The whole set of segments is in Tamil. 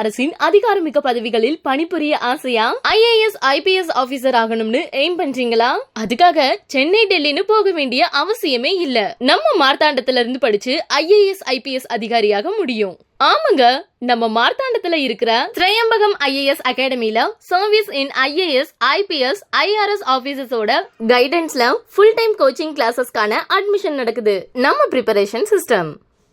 அரசின் அதிகாரமிக்க பதவிகளில் பணிபுரிய ஆசையா? IAS IPS ஆபீசர் ஆகணும்னு எய்ம் பண்றீங்களா? அதுக்காக சென்னை டெல்லின்னு போக வேண்டிய அவசியமே இல்ல. நம்ம மார்த்தாண்டத்துல இருந்து படிச்சு IAS IPS அதிகாரியாக முடியும். ஆமாங்க, நம்ம மார்த்தாண்டத்துல இருக்கிற திரையம்பகம் IAS அகாடமில service in IAS IPS IRS ஆபீசர்ஸோட கைடன்ஸ்ல ஃபுல் டைம் கோச்சிங் கிளாஸஸ்க்கான அட்மிஷன் நடக்குது. நம்ம preparation system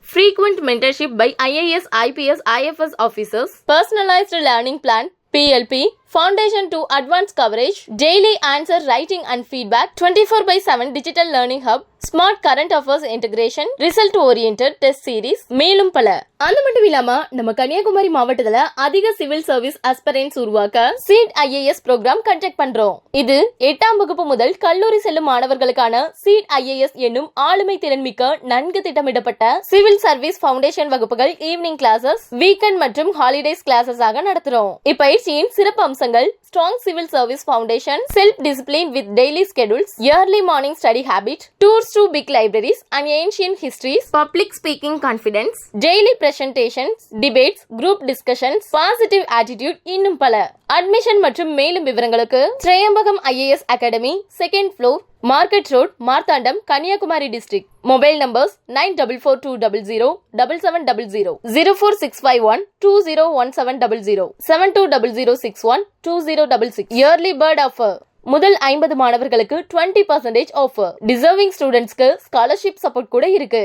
frequent mentorship by IAS IPS IFS officers, personalized learning plan PLP, foundation to advanced coverage, daily answer writing and feedback, 24/7 digital learning hub, smart current affairs integration, result oriented test series, மேலும் பல. அது மட்டும் இல்லாம நம்ம கன்னியாகுமரி மாவட்டத்துல அதிக சிவில் சர்வீஸ் ஆஸ்பிரண்ட்ஸ் உருவாக்க சீட் IAS ப்ரோக்ராம் கண்டக்ட் பண்றோம். இது 8ஆம் வகுப்பு முதல் கல்லூரி செல்லும் மாணவர்களுக்கான சீட் IAS என்னும் ஆளுமை திறன்மிக்க நன்கு திட்டமிடப்பட்ட சிவில் சர்வீஸ் ஃபவுண்டேஷன் வகுப்புகள் ஈவினிங் கிளாஸஸ், வீக்கெண்ட் மற்றும் ஹாலிடேஸ் கிளாஸஸ் ஆக நடத்துறோம். இப்பயிற்சியின் சிறப்பு அம்சங்கள் strong civil service foundation, self discipline with daily schedules, early morning study habit, tours to big libraries and ancient histories, public speaking confidence, daily presentations, debates, group discussions, positive attitude, இன்னும் பல. அட்மிஷன் மற்றும் மேலும் விவரங்களுக்கு Tryambakam IAS academy, 2nd floor, market road, Marthandam, Kanniyakumari district. Mobile numbers 944200 7700, 04651201700, 720061 2066. Early bird offer. முதல் 50 மாணவர்களுக்கு 20% ஆஃபர். டிசர்விங் ஸ்டூடெண்ட்ஸ்க்கு ஸ்காலர்ஷிப் சப்போர்ட் கூட இருக்கு.